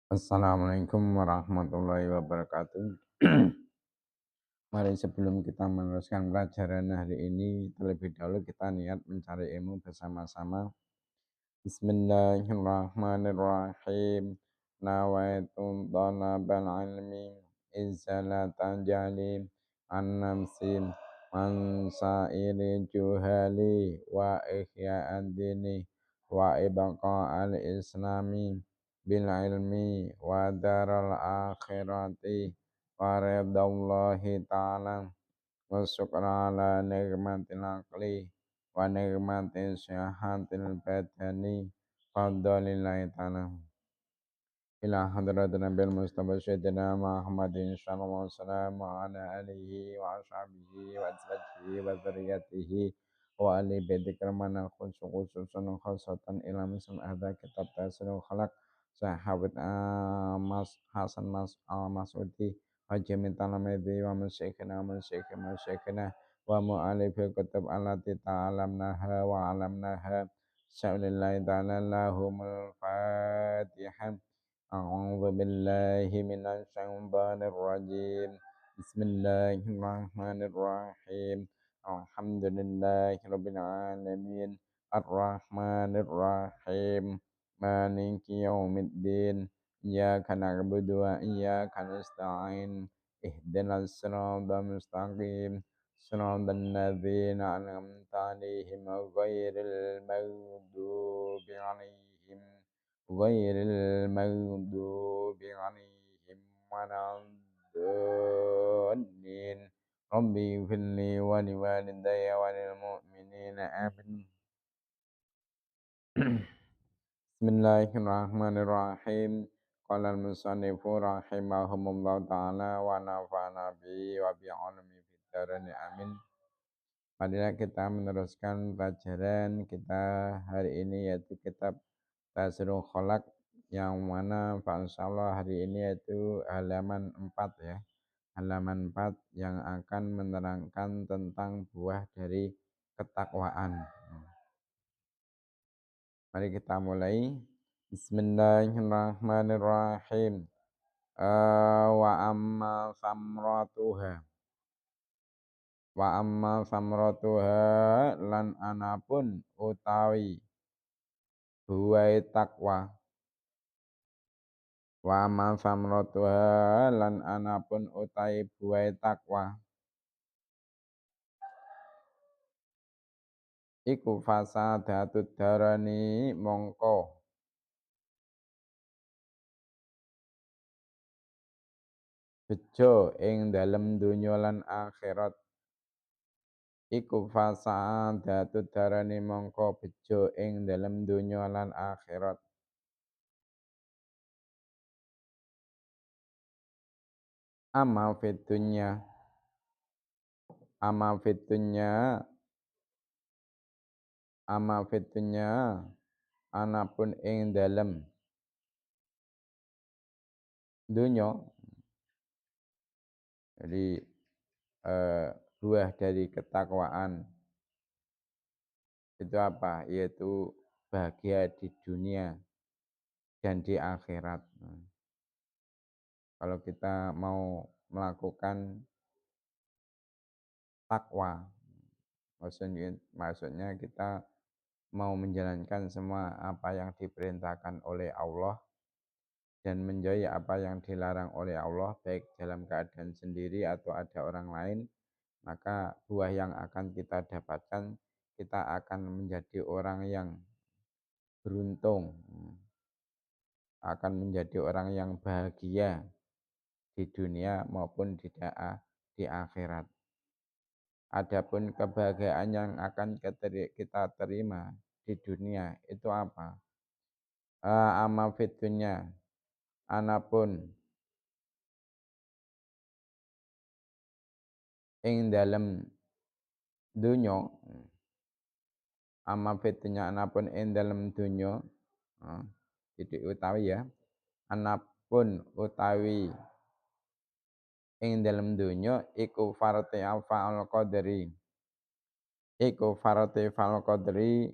Assalamualaikum warahmatullahi wabarakatuh. Mari sebelum kita meneruskan pelajaran hari ini, terlebih dahulu kita niat mencari ilmu bersama-sama. Bismillahirrahmanirrahim. Nawaitu talabal ilmi izzalatan jalim an nafsin man sa'iri juhali wa ihya ad-dini wa ibqa al-islami bil ilmi wa daral akhirati wa ridallahi ta'ala wa syukra ala ni'matil aqli wa ni'matil syahatil badani fadlillahi ta'ala ila hadratin Nabil Mustafa Sayyidina Muhammadin sallallahu alaihi wasallam wa ala alihi wa ashabihi wa azwajihi wa dzurriyyatihi wa ali baiti kramana khususan khasatan ila misal hadza kitab tasirul khalaq sahabat Mas Hasan Mas Al Masudi wa jami talamidi wa masyikhina wa mu'alifil kutub allati ta'alamnaha wa alamnaha sa'lillahi ta'ala lahumul fatihah. أعوذ بالله من الشيطان الرجيم بسم الله الرحمن الرحيم الحمد لله رب العالمين الرحمن الرحيم مالك يوم الدين إياك نعبد وإياك نستعين اهدنا الصراط المستقيم صراط الذين أنعمت عليهم غير المغضوب عليهم غير المغضوب عليهم ولا الضالين ربي اغفر لي ولوالدي وللمؤمنين آمين. Bismillahirrahmanirrahim. Qala al-musannif rahimahumullah ta'ala wa nafa'ana bihi wa bi'ulumi fid dharain amin. Marilah kita meneruskan pelajaran kita hari ini yaitu kitab Tasrul Khalaq yang mana insyaallah hari ini yaitu halaman 4 ya. Halaman 4 yang akan menerangkan tentang buah dari ketakwaan. Mari kita mulai. Bismillahirrahmanirrahim. Wa amma samratuha. Wa amma samratuha lan anapun utawi buai takwa. Wa ma samratuha lan anapun utai buai takwa iku fasadatud darani mongko bejo ing dalem donya lan akhirat iku fasadatud darani mongko bejo ing dalem donya lan akhirat amal fitunya amal fitunya amal fitunya anapun ing dalem donya. Jadi buah dari ketakwaan itu apa? Yaitu bahagia di dunia dan di akhirat. Kalau kita mau melakukan takwa, maksudnya kita mau menjalankan semua apa yang diperintahkan oleh Allah dan menjauhi apa yang dilarang oleh Allah, baik dalam keadaan sendiri atau ada orang lain, maka buah yang akan kita dapatkan, kita akan menjadi orang yang beruntung, akan menjadi orang yang bahagia di dunia maupun di akhirat. Adapun kebahagiaan yang akan kita terima di dunia itu apa? Ama fitunya, anapun ing dalem dunya, ama fitunya anapun ing dalem dunya, titik utawi ya, anapun utawi ing dalem dunya iku farti al qadri iku farti fal qadri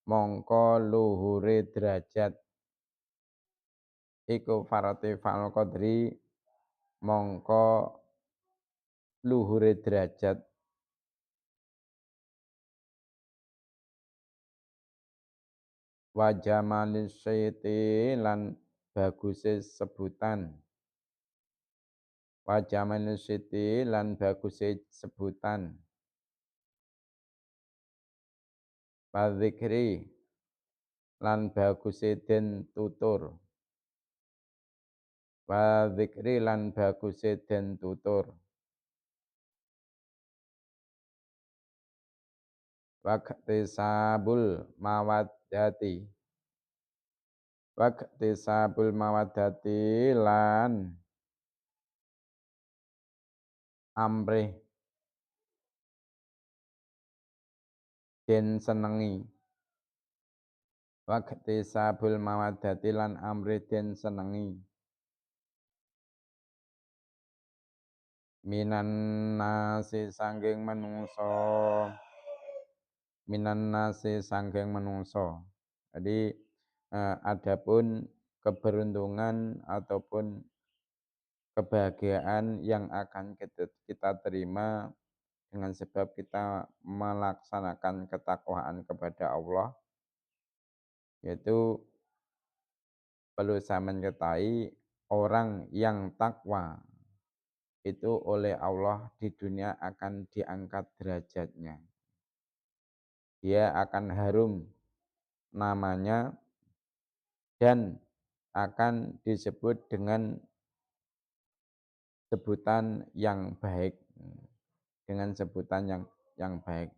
mongko luhure derajat iku faratifal qadri mongko luhure derajat wa jamalis syaiti lan baguse sebutan wa jamalis syaiti lan baguse sebutan wa dzikri lan baguse den tutur wa dzikri lan baguse den tutur wa sabul mawaddati sabul mawaddati lan amrih den senengi sabul mawaddati lan amrih den senengi minan nasi sanggeng menungso jadi adapun keberuntungan ataupun kebahagiaan yang akan kita terima dengan sebab kita melaksanakan ketakwaan kepada Allah, yaitu perlu saya mengetahui orang yang takwa itu oleh Allah di dunia akan diangkat derajatnya. Dia akan harum namanya dan akan disebut dengan sebutan yang baik, dengan sebutan yang baik,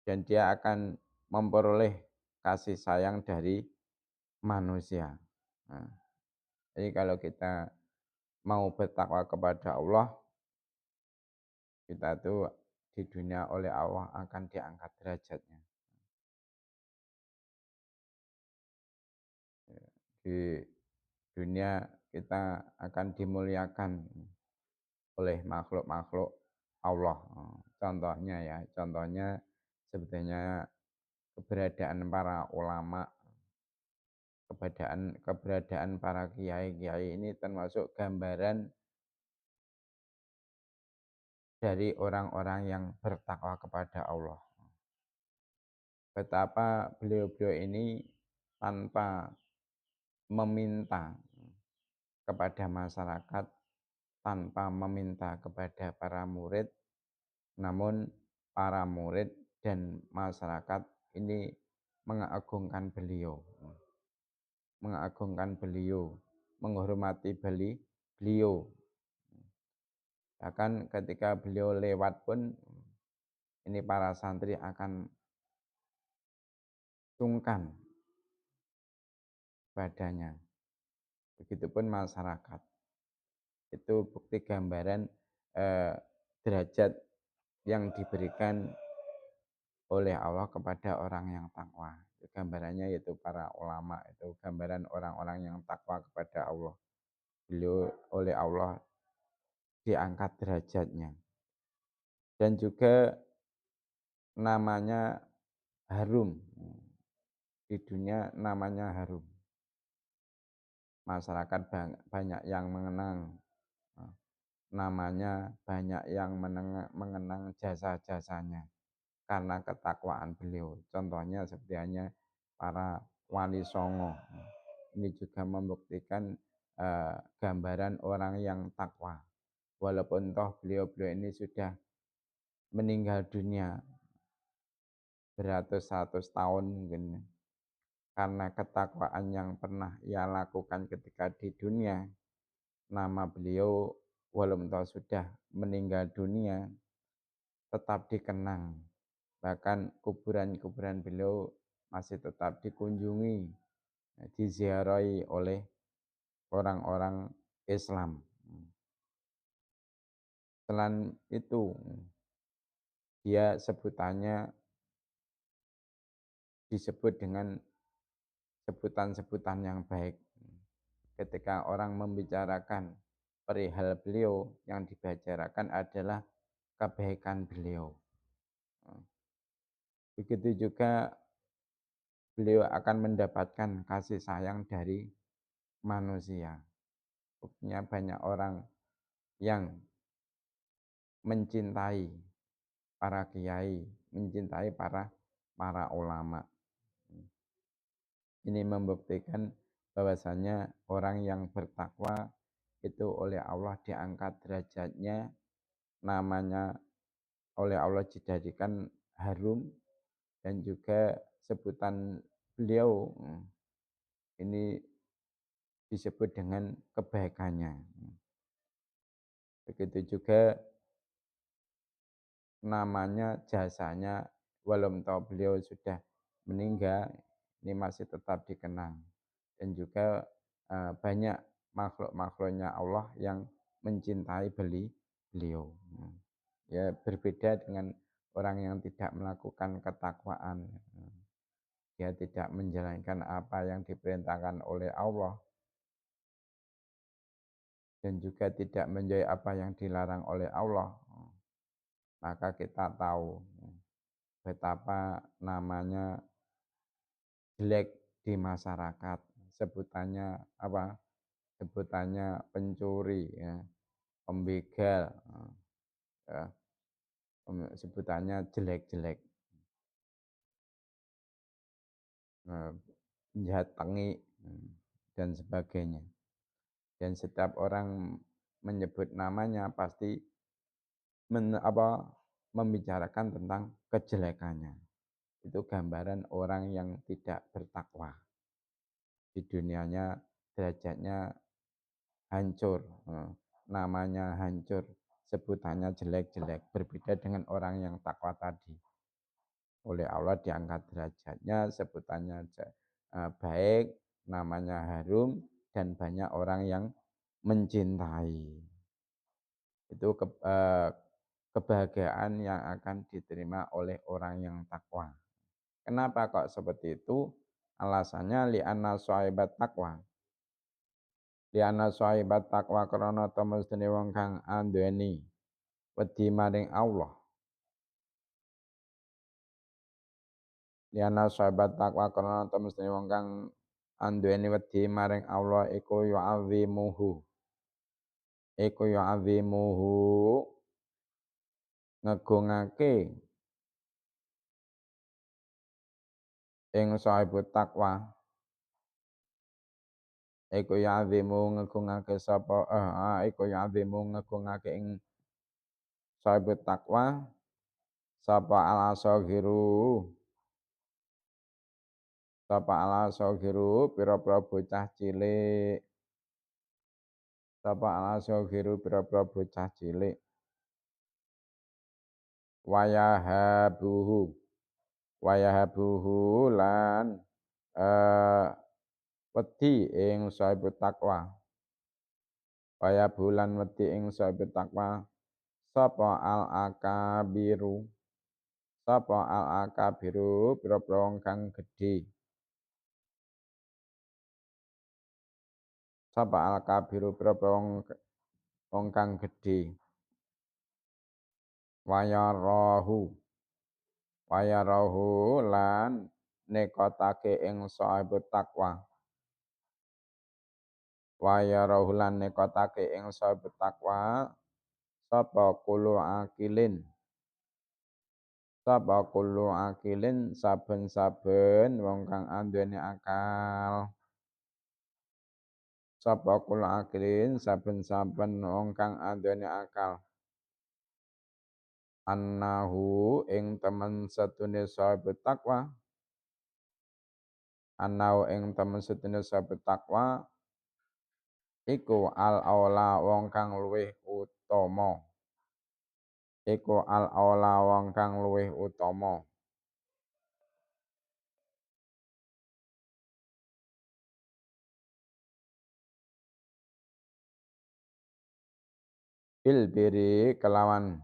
dan dia akan memperoleh kasih sayang dari manusia. Nah, jadi kalau kita mau bertakwa kepada Allah, kita tuh di dunia oleh Allah akan diangkat derajatnya. Di dunia kita akan dimuliakan oleh makhluk-makhluk Allah. Contohnya ya, contohnya sebetulnya keberadaan para ulama, keberadaan para kiai-kiai ini termasuk gambaran dari orang-orang yang bertakwa kepada Allah. Betapa beliau-beliau ini tanpa meminta kepada masyarakat, tanpa meminta kepada para murid, namun para murid dan masyarakat ini mengagungkan beliau, menghormati beliau. Bahkan ketika beliau lewat pun, ini para santri akan sungkan badannya. Begitupun masyarakat. Itu bukti gambaran derajat yang diberikan oleh Allah kepada orang yang takwa. Gambarannya yaitu para ulama, itu gambaran orang-orang yang takwa kepada Allah. Beliau oleh Allah diangkat derajatnya. Dan juga namanya harum. Di dunia namanya harum. Masyarakat banyak yang mengenang namanya, banyak yang mengenang jasa-jasanya karena ketakwaan beliau. Contohnya seperti hanya para wali songo. Ini juga membuktikan gambaran orang yang takwa. Walaupun toh beliau-beliau ini sudah meninggal dunia beratus-ratus tahun mungkin, karena ketakwaan yang pernah ia lakukan ketika di dunia, nama beliau walaupun toh sudah meninggal dunia tetap dikenang. Bahkan kuburan-kuburan beliau masih tetap dikunjungi, diziarahi oleh orang-orang Islam. Selain itu, dia sebutannya disebut dengan sebutan-sebutan yang baik. Ketika orang membicarakan perihal beliau, yang dibicarakan adalah kebaikan beliau. Begitu juga beliau akan mendapatkan kasih sayang dari manusia. Buktinya banyak orang yang mencintai para kiai, mencintai para para ulama. Ini membuktikan bahwasanya orang yang bertakwa itu oleh Allah diangkat derajatnya, namanya oleh Allah dijadikan harum, dan juga sebutan beliau ini disebut dengan kebaikannya. Begitu juga namanya, jasanya, walau tahu beliau sudah meninggal, ini masih tetap dikenang. Dan juga banyak makhluk-makhluknya Allah yang mencintai beliau. Ya berbeda dengan orang yang tidak melakukan ketakwaan. Dia tidak menjalankan apa yang diperintahkan oleh Allah, dan juga tidak menjauhi apa yang dilarang oleh Allah. Maka kita tahu betapa namanya jelek di masyarakat, sebutannya apa? Sebutannya pencuri, ya, pembegal, ya, sebutannya jelek-jelek, penjahat tengi, dan sebagainya. Dan setiap orang menyebut namanya pasti membicarakan tentang kejelekannya. Itu gambaran orang yang tidak bertakwa. Di dunianya derajatnya hancur, namanya hancur, sebutannya jelek-jelek, berbeda dengan orang yang takwa tadi. Oleh Allah diangkat derajatnya, sebutannya baik, namanya harum, dan banyak orang yang mencintai. Itu kebahagiaan yang akan diterima oleh orang yang takwa. Kenapa kok seperti itu? Alasannya li'anna sahibat takwa. Li'anna sahibat takwa krana temestune wong kang anduweni wedi maring Allah. Li'anna sahibat takwa krana temestune wong kang anduweni wedi maring Allah iku yu'azimuhu. Iku yu'azimuhu ngegungake ing sahibut takwa. Iku yu'azimu ngegungake sapa iku yu'azimu ngegungake ing sahibut takwa sapa al-asaghiru, sapa al-asaghiru pira-pira bocah cilik, sapa al-asaghiru pira-pira bocah cilik. Wayahabuhu, wayahabuhu lan wedi ing sahibut takwa. Wayahabuhu lan wedi ing sahibut takwa sapa al-akabiru, sapa al-akabiru pira-pira wong kang gedhe. Sapa al-kabiru pira-pira wong kang gedhe. Wayarahu lan nekotake ing sahibut takwa. Wayarahu lan nekotake ing sahibut takwa sapa kullu akilin. Sapa kullu akilin saben-saben wong kang anduweni akal. Sapa kullu akilin saben-saben wong kang anduweni akal. Annahu ing temen setune sahibut takwa. Annahu ing temen setune sahibut takwa iku al-aula wong kang luwih utama. Iku al-aula wong kang luwih utama. Bil biri kelawan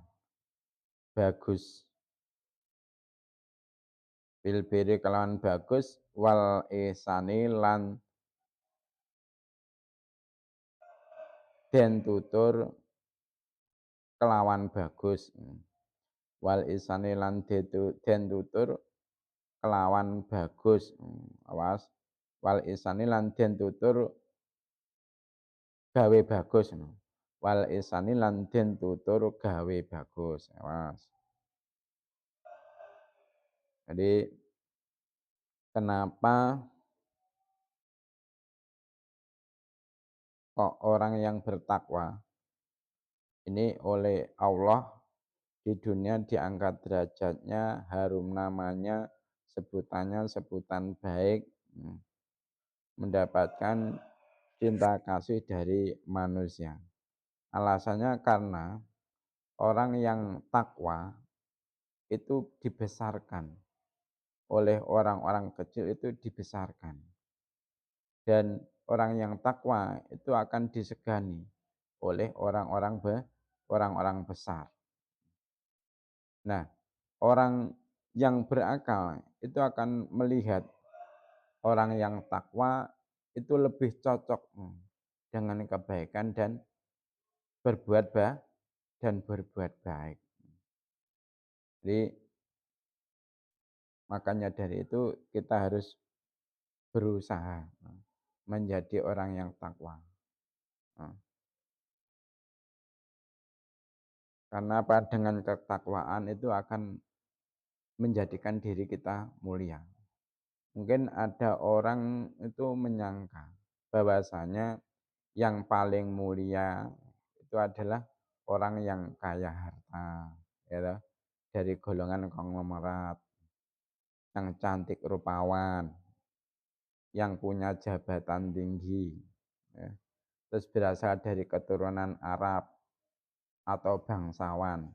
bagus. Bil biri kelawan bagus wal ihsani lan den tutur kelawan bagus. Wal ihsani lan den tutur kelawan bagus. Awas. Wal ihsani lan den tutur gawe bagus ngono. Wal ihsani lan den tutur gawe bagus. Mas. Jadi kenapa kok orang yang bertakwa ini oleh Allah di dunia diangkat derajatnya, harum namanya, sebutannya sebutan baik, mendapatkan cinta kasih dari manusia. Alasannya karena orang yang takwa itu dibesarkan oleh orang-orang kecil, itu dibesarkan. Dan orang yang takwa itu akan disegani oleh orang-orang besar. Nah, orang yang berakal itu akan melihat orang yang takwa itu lebih cocok dengan kebaikan dan berbuat berbuat baik. Jadi makanya dari itu kita harus berusaha menjadi orang yang takwa. Karena apa? Dengan ketakwaan itu akan menjadikan diri kita mulia. Mungkin ada orang itu menyangka bahwasanya yang paling mulia itu adalah orang yang kaya harta, ya, dari golongan konglomerat, yang cantik rupawan, yang punya jabatan tinggi, ya, terus berasal dari keturunan Arab atau bangsawan.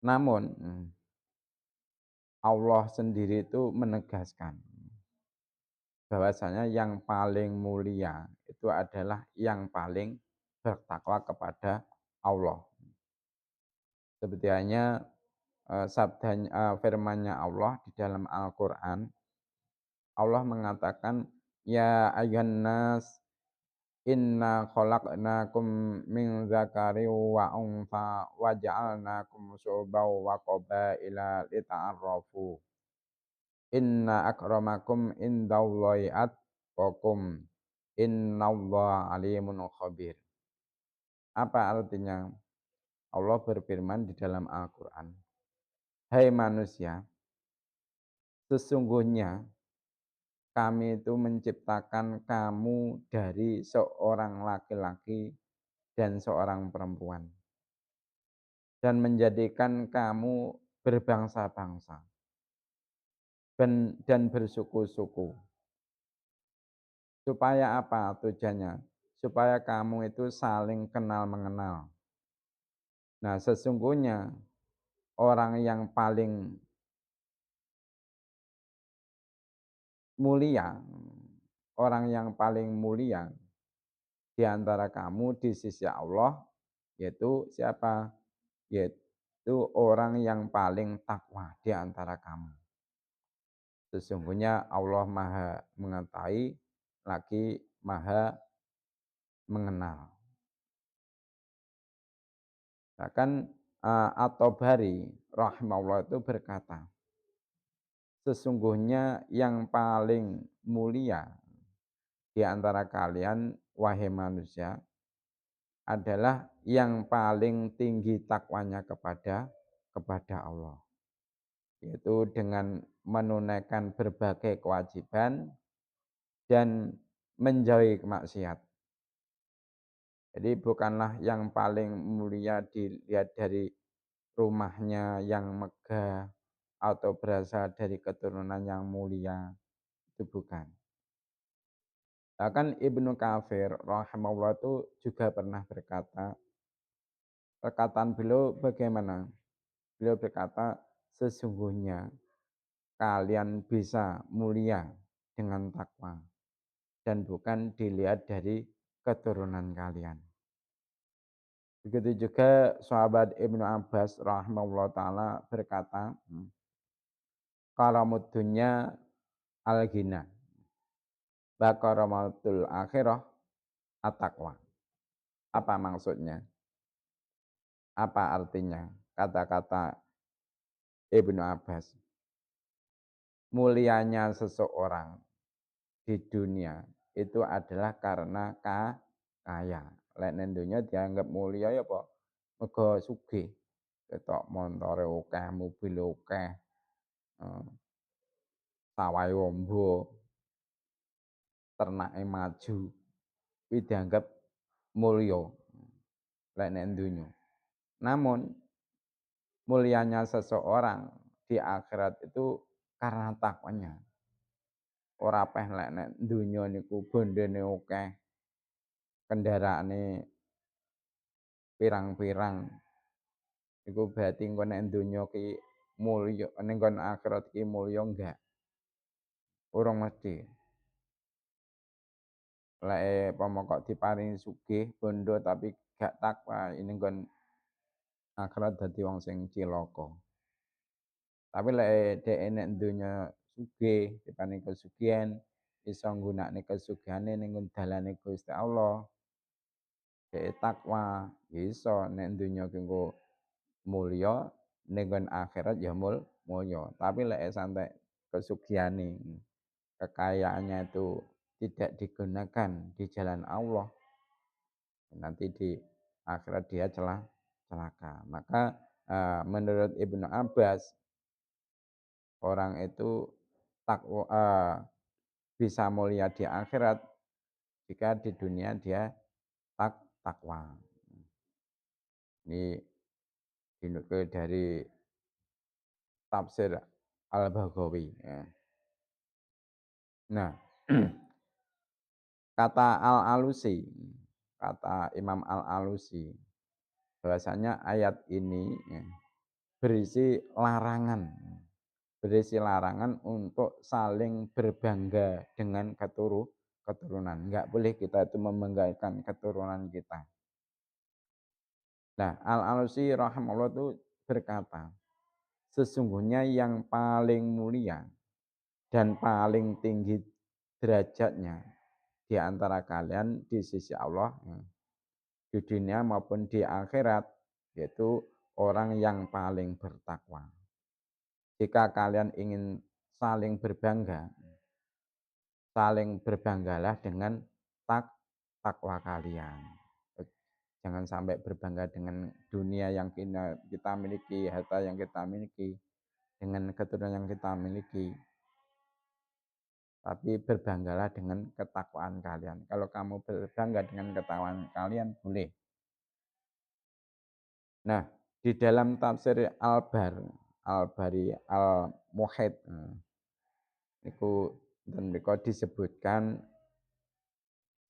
Namun Allah sendiri itu menegaskan bahwasanya yang paling mulia itu adalah yang paling bertakwa kepada Allah. Seperti halnya firman-Nya Allah di dalam Al-Qur'an, Allah mengatakan, "Ya ayyuhan nas, inna khalaqnakum min dzakarin wa untha wa ja'alnakum syu'uban wa qabaila lita'arafu. Inna akramakum indallahi atqakum. Innallaha alimun khabir." Apa artinya? Allah berfirman di dalam Al-Qur'an, "Hai manusia, sesungguhnya kami itu menciptakan kamu dari seorang laki-laki dan seorang perempuan, dan menjadikan kamu berbangsa-bangsa dan bersuku-suku. Supaya apa tujuannya? Supaya kamu itu saling kenal mengenal. Nah, sesungguhnya orang yang paling mulia, orang yang paling mulia di antara kamu di sisi Allah, yaitu siapa? Yaitu orang yang paling takwa di antara kamu. Sesungguhnya Allah Maha mengetahui lagi Maha mengenal. Bahkan At-Tabari rahimahullah itu berkata, sesungguhnya yang paling mulia di antara kalian, wahai manusia, adalah yang paling tinggi takwanya kepada Allah, yaitu dengan menunaikan berbagai kewajiban dan menjauhi maksiat. Jadi bukanlah yang paling mulia dilihat dari rumahnya yang megah atau berasal dari keturunan yang mulia, itu bukan. Bahkan Ibnu Katsir rahimahullah itu juga pernah berkata, perkataan beliau bagaimana? Beliau berkata, sesungguhnya kalian bisa mulia dengan takwa dan bukan dilihat dari keturunan kalian. Begitu juga sahabat Ibnu Abbas rahimahullah taala berkata, karamud dunya al-ghina, wa karamatul akhirah at-taqwa. Apa maksudnya? Apa artinya kata-kata Ibnu Abbas? Mulianya seseorang di dunia itu adalah karena kaya. Lek ning donya dianggap mulia ya apa? Mergo sugih. Ketok montore akeh, mobile akeh, eee, sawahe amba, ternake maju, kuwi dianggap mulya lek nek donya. Namun mulianya seseorang di akhirat itu karena takwanya. Ora peh lek nek donya niku bondene akeh, kendaraane pirang-pirang, iku berarti engko nek donya ki mulya, ning nggon akhirat ki mulya enggak, urung mesti. Lek umpama kok diparingi sugih, bondo tapi gak takwa, ini nggon akhirat dadi wong sing cilaka. Tapi lek dhek nek donya sugih, diparingi kesugihan, iso nggunakake kesugihane ning dalane Gusti Allah, dhek takwa, ya iso nek donya ki engko mulya, ning nggon akhirat ya mulya. Tapi lek sampai kesugihane, kekayaannya itu tidak digunakan di jalan Allah, nanti di akhirat dia celaka. Maka menurut Ibnu Abbas, orang itu takwa, bisa mulia di akhirat jika di dunia dia takwa. Ini dinukil dari tafsir Al-Baghawi, ya. Nah, kata Al-Alusi, kata Imam Al-Alusi, bahwasanya ayat ini, ya, berisi larangan untuk saling berbangga dengan keturunan. Enggak boleh kita itu membanggakan keturunan kita. Nah, Al-Alusi rahimahullah itu berkata, sesungguhnya yang paling mulia dan paling tinggi derajatnya di antara kalian di sisi Allah, ya, di dunia maupun di akhirat, yaitu orang yang paling bertakwa. Jika kalian ingin saling berbangga, saling berbanggalah dengan takwa kalian. Jangan sampai berbangga dengan dunia yang kita miliki, harta yang kita miliki, dengan keturunan yang kita miliki. Tapi berbanggalah dengan ketakwaan kalian. Kalau kamu berbangga dengan ketakwaan kalian, boleh. Nah, di dalam tafsir Al-Bari Al-Muhid, itu dan mereka disebutkan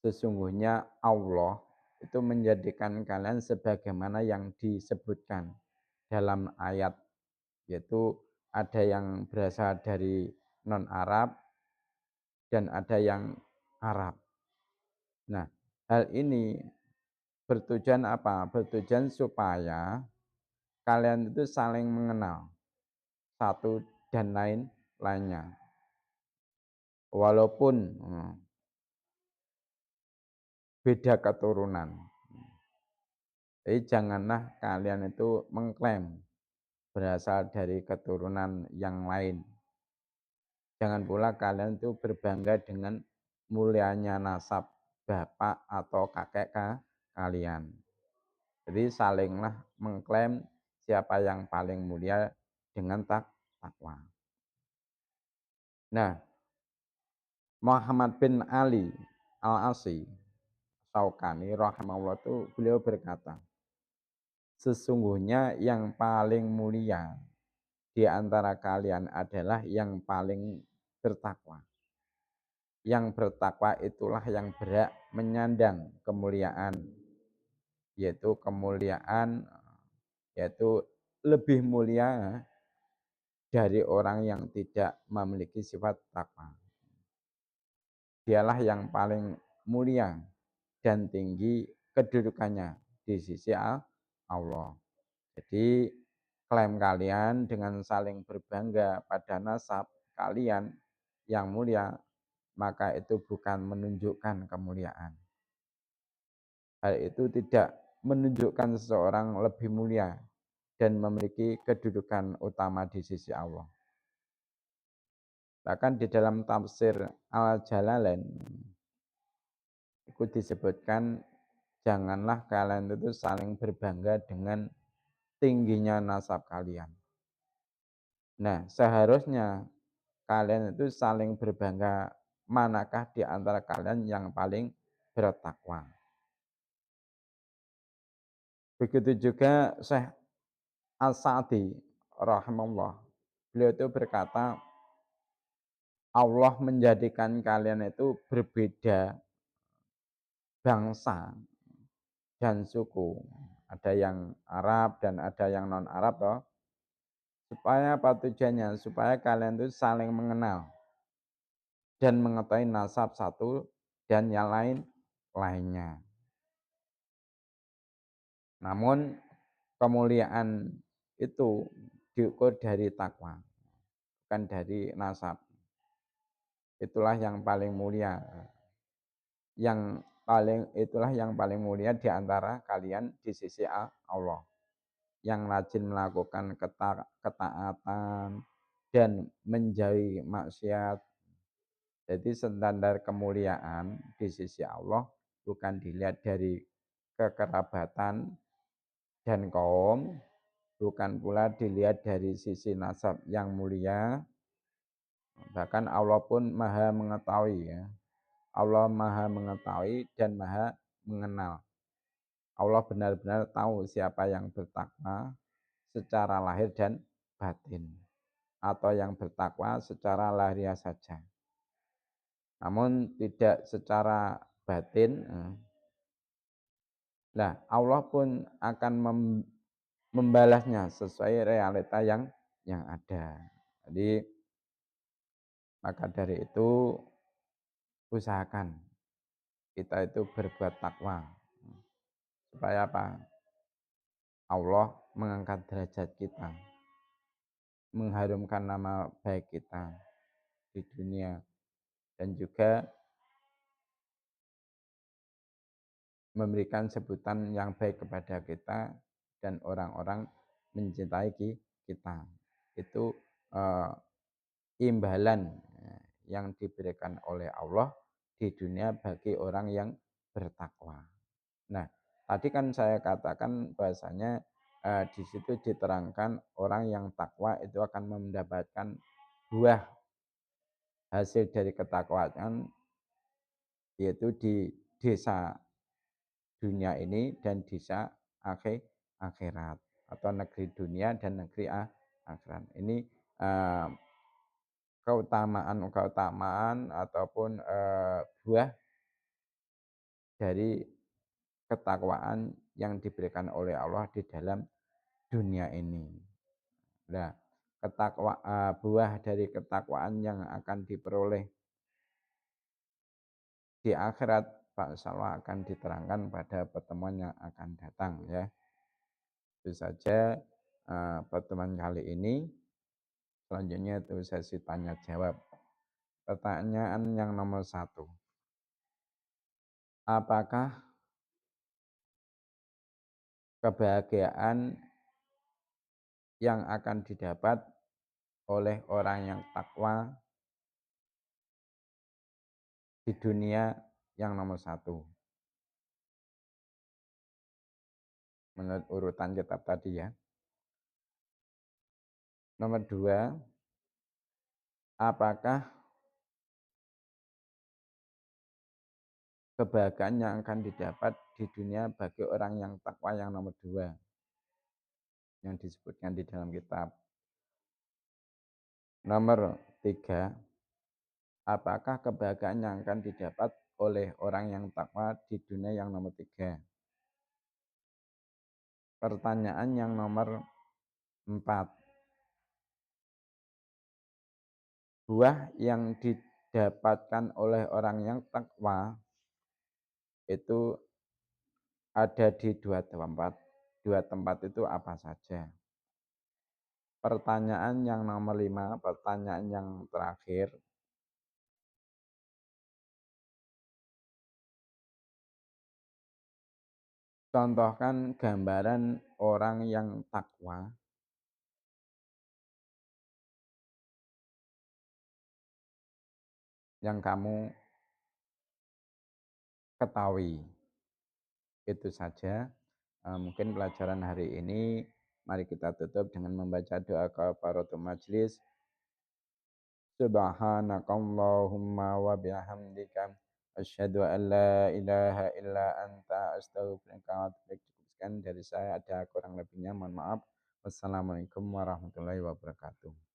sesungguhnya Allah itu menjadikan kalian sebagaimana yang disebutkan dalam ayat, yaitu ada yang berasal dari non-Arab dan ada yang Arab. Nah, hal ini bertujuan apa? Bertujuan supaya kalian itu saling mengenal satu dan lainnya. Walaupun beda keturunan. Jadi janganlah kalian itu mengklaim berasal dari keturunan yang lain. Jangan pula kalian itu berbangga dengan mulianya nasab bapak atau kakek kalian. Jadi salinglah mengklaim siapa yang paling mulia dengan takwa. Nah, Muhammad bin Ali Al-Asy Syaukani rahimahullah itu beliau berkata, sesungguhnya yang paling mulia di antara kalian adalah yang paling bertakwa. Yang bertakwa itulah yang berhak menyandang kemuliaan, yaitu lebih mulia dari orang yang tidak memiliki sifat takwa. Dialah yang paling mulia dan tinggi kedudukannya di sisi Allah. Jadi klaim kalian dengan saling berbangga pada nasab kalian yang mulia, maka itu bukan menunjukkan kemuliaan. Hal itu tidak menunjukkan seseorang lebih mulia dan memiliki kedudukan utama di sisi Allah. Bahkan di dalam tafsir Al-Jalalain, itu disebutkan janganlah kalian itu saling berbangga dengan tingginya nasab kalian. Nah, seharusnya kalian itu saling berbangga manakah di antara kalian yang paling bertakwa. Begitu juga Syekh As-Sa'di rahimahullah. Beliau itu berkata, Allah menjadikan kalian itu berbeda bangsa dan suku. Ada yang Arab dan ada yang non-Arab toh. Supaya apa tujuannya? Supaya kalian itu saling mengenal dan mengetahui nasab satu dan yang lainnya. Namun kemuliaan itu diukur dari takwa, bukan dari nasab. Itulah yang paling mulia. Itulah yang paling mulia di antara kalian di sisi Allah. Yang rajin melakukan ketaatan dan menjauhi maksiat. Jadi standar kemuliaan di sisi Allah bukan dilihat dari kekerabatan dan kaum, bukan pula dilihat dari sisi nasab yang mulia, bahkan Allah pun maha mengetahui ya. Allah maha mengetahui dan maha mengenal. Allah benar-benar tahu siapa yang bertakwa secara lahir dan batin, atau yang bertakwa secara lahiriah saja. Namun tidak secara batin. Nah, Allah pun akan membalasnya sesuai realita yang ada. Jadi maka dari itu usahakan kita itu berbuat takwa supaya apa? Allah mengangkat derajat kita, mengharumkan nama baik kita di dunia dan juga memberikan sebutan yang baik kepada kita dan orang-orang mencintai kita. Itu imbalan yang diberikan oleh Allah di dunia bagi orang yang bertakwa. Nah, tadi kan saya katakan bahasanya di situ diterangkan orang yang takwa itu akan mendapatkan buah hasil dari ketakwaan, yaitu di desa dunia ini dan desa akhirat, atau negeri dunia dan negeri akhirat. Ini keutamaan ataupun buah dari ketakwaan yang diberikan oleh Allah di dalam dunia ini. Nah, buah dari ketakwaan yang akan diperoleh di akhirat, Pak Salwa akan diterangkan pada pertemuan yang akan datang ya. Itu saja pertemuan kali ini. Selanjutnya itu sesi tanya jawab. Pertanyaan yang nomor 1. Apakah kebahagiaan yang akan didapat oleh orang yang takwa di dunia yang nomor 1? Menurut urutan kitab tadi ya. Nomor 2, apakah kebahagiaan yang akan didapat di dunia bagi orang yang takwa yang nomor 2 yang disebutkan di dalam kitab. Nomor 3, apakah kebahagiaan yang akan didapat oleh orang yang takwa di dunia yang nomor 3? Pertanyaan yang nomor 4, buah yang didapatkan oleh orang yang takwa itu ada di dua tempat. Dua tempat itu apa saja? Pertanyaan yang nomor 5, pertanyaan yang terakhir. Contohkan gambaran orang yang takwa yang kamu ketahui. Itu saja, mungkin pelajaran hari ini, mari kita tutup dengan membaca doa kafaratul majlis. Subhanakallahumma wa bihamdika asyhadu an la ilaha illa anta astaghfiruka wa atubu ilaik. Cukup sekian dari saya, ada kurang lebihnya mohon maaf. Wassalamualaikum warahmatullahi wabarakatuh.